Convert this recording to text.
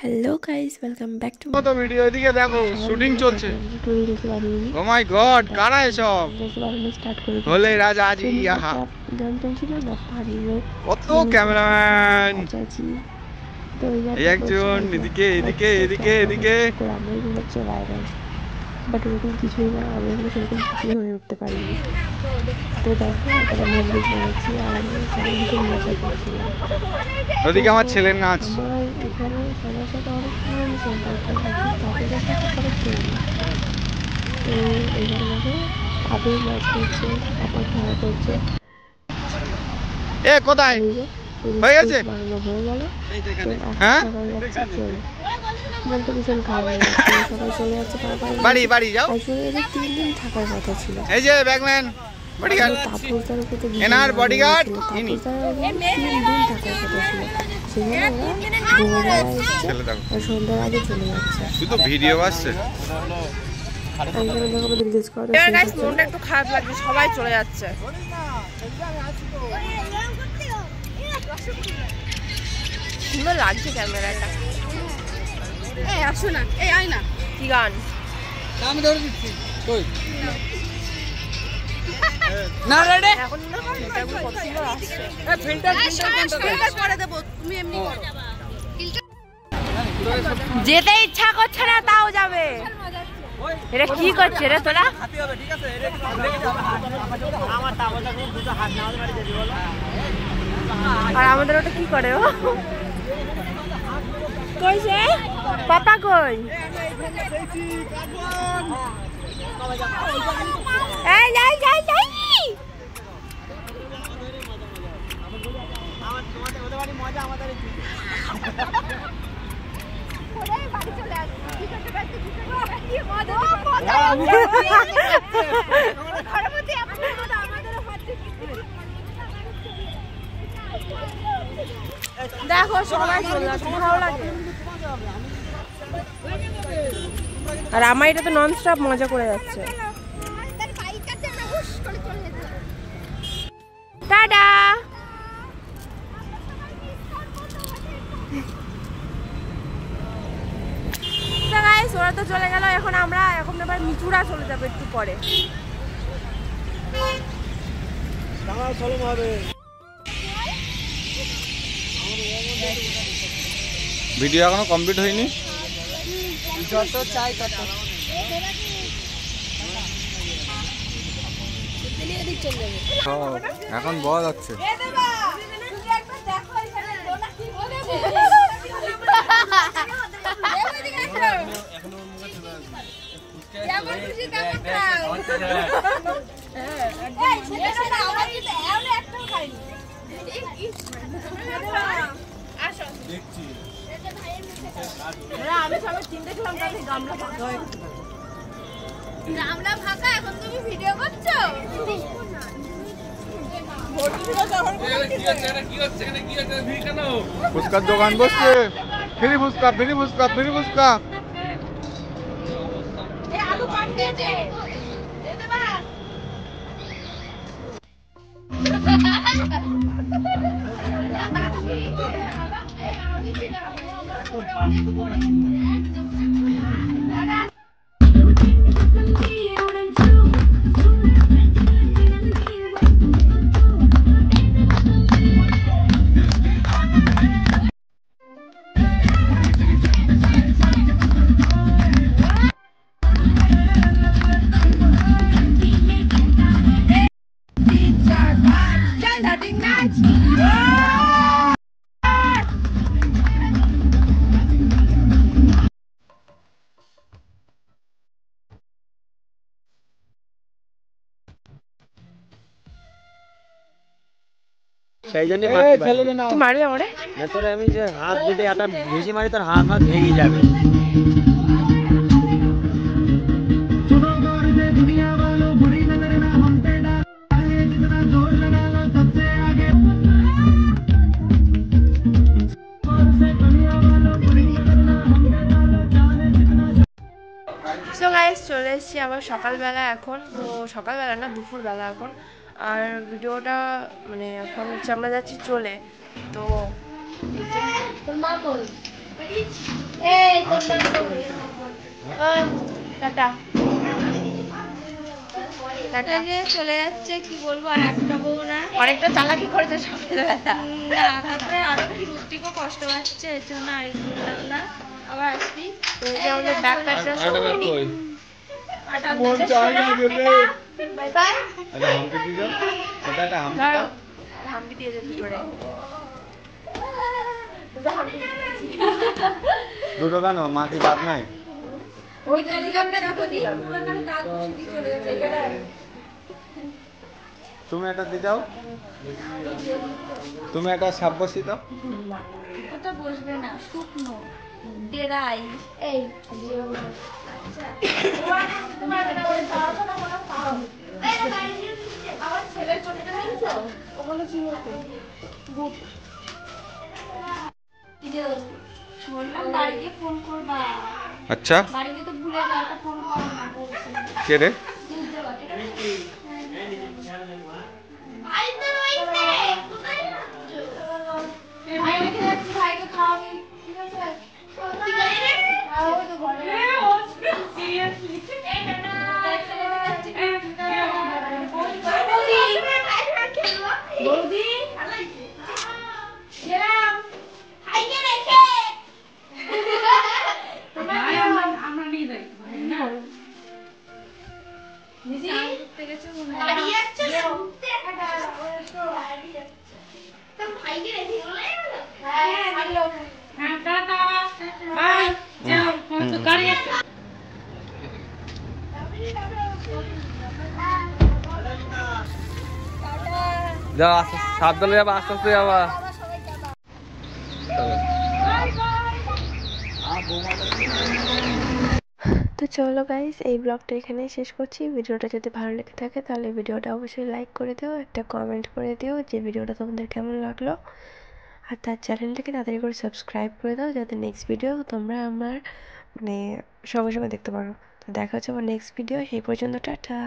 Hello guys welcome back to তো video এদিকে দেখো শুটিং চলছে ও মাই গড কারা এসব হলে রাজা জি আহা কত ক্যামেরাম্যান এই একজন এদিকে এদিকে এদিকে এদিকে বাট ওরকম কিছুই না, আমি এগুলো সেরকম কিছুই হয়ে উঠতে পারিনি। তো দেখো একটা মন্দির পেয়েছি আর আমি সবাই ভীষণ মজা করছিলাম। ওদিকে আমার ছেলের নাচ। আমার এখানে সবার সাথে অনেক পুরনো সম্পর্ক আছে, তাদের কাছে খরচ করি। তো এখানে দেখো আবির নাচ করছে, পাপা খেলা করছে। এ কোথায় হয়ে গেছে বানানো হয়ে গেল। হ্যাঁ চলে মনটা ভীষণ খারাপ হয়ে যাচ্ছে, সবাই চলে যাচ্ছে বাড়ি বাড়ি যাও। আসলে এদের 3 দিন থাকার কথা ছিল। এই যে ব্যাগম্যান বডিগার্ড তাপসদার উপর তো এনার বডিগার্ড ইনি 3 দিন থাকার কথা ছিল, সেখানে দুপুরবেলা এসছে আর সন্ধ্যার আগে চলে যাচ্ছে। শুধু ভিডিও আসছে। মনটা একটু খারাপ লাগছে, সবাই চলে যাচ্ছে। সুন্দর লাগছে ক্যামেরাটা। এই আসো না, এই আয় না। কি গান? আমি ধরে দিচ্ছি কই না রেডি এখন না ফিল্টারগুলো কত সুন্দর আসছে। এ ফিল্টার পরে দেব, তুমি এমনি করো। যেতে ইচ্ছা করছে না তাও যাবে। এটা কি করছে রে তোরা? আর আমাদের ওটা কি করে ও? কইছে পাপা কই? এই যাই যাই যাই। দেখো সবাই চলে যাচ্ছে, ভালো লাগে। আর আমার এটা তো নন স্টপ মজা করে যাচ্ছে। টাটা। ওরা তো চলে গেল, এখন এবার মিঠুরা চলে যাবে একটু পরে। ভিডিও এখনো কমপ্লিট হয়নি। যত চাই তত। এখন বল যাচ্ছে। আমি সবাই চিন্তা করলাম তাদের গামলা ফাঁকা হয়ে গেছে। গামলা ফাঁকা, এখন তুমি ভিডিও করছো? ফুচকার দোকান বসছে, free phuchka free phuchka free phuchka. সেই জন্য মারবে আমারে না, তোর আমি যে হাত যদি একটা বেশি মারি তোর হাত হাত ভেঙে যাবে। সো গাইস চলে এসেছি আবার সকালবেলা। এখন তো সকালবেলা না, দুপুরবেলা এখন। আর ভিডিওটা মানে এখন হচ্ছে আমরা যাচ্ছি চলে। তো তোর মা বল টাটা চলে যাচ্ছে, কি বলবো, আর একটা বউরা অনেকটা চালাকি করেছে সকালবেলা। তারপরে আরো কি রুটিকও কষ্ট পাচ্ছে, এর জন্য আরেকটু না আবার আসবি। আমাদের ব্যাগ প্যাকটা বাই বাই। হাম্পি দিয়ে যেতে পারে দুটো কেন মা কি বাদ নাই? তুমি একটা দিয়ে যাও, তুমি একটা সাপ বসি দাও। ওটা বসবে না, শুকনো ডেরাই। এই আমার ছেলের চোখটা দেখছো, ওগুলো কি হতো বুট। বললাম বাড়িতে ফোন করবা। আচ্ছা বাড়িতে তো ভুলে যাও, ফোন করো না বলছি। কে রে? ভাইকে খাওয়াবি, ঠিক আছে? বৌদি আমরা নিয়ে যাই যা সাবধানে যাবা, আস্তে আস্তে যাবা। তো চলো গাইস, এই ব্লগটা এখানেই শেষ করছি। ভিডিওটা যদি ভালো লেগে থাকে তাহলে ভিডিওটা অবশ্যই লাইক করে দিও, একটা কমেন্ট করে দিও যে ভিডিওটা তোমাদের কেমন লাগলো। আর তার চ্যানেলটাকে তাড়াতাড়ি করে সাবস্ক্রাইব করে দাও, যাতে নেক্সট ভিডিও তোমরা আমার মানে সঙ্গে সঙ্গে দেখতে পারো। তো দেখা হচ্ছে আমার নেক্সট ভিডিও, সেই পর্যন্ত টাটা।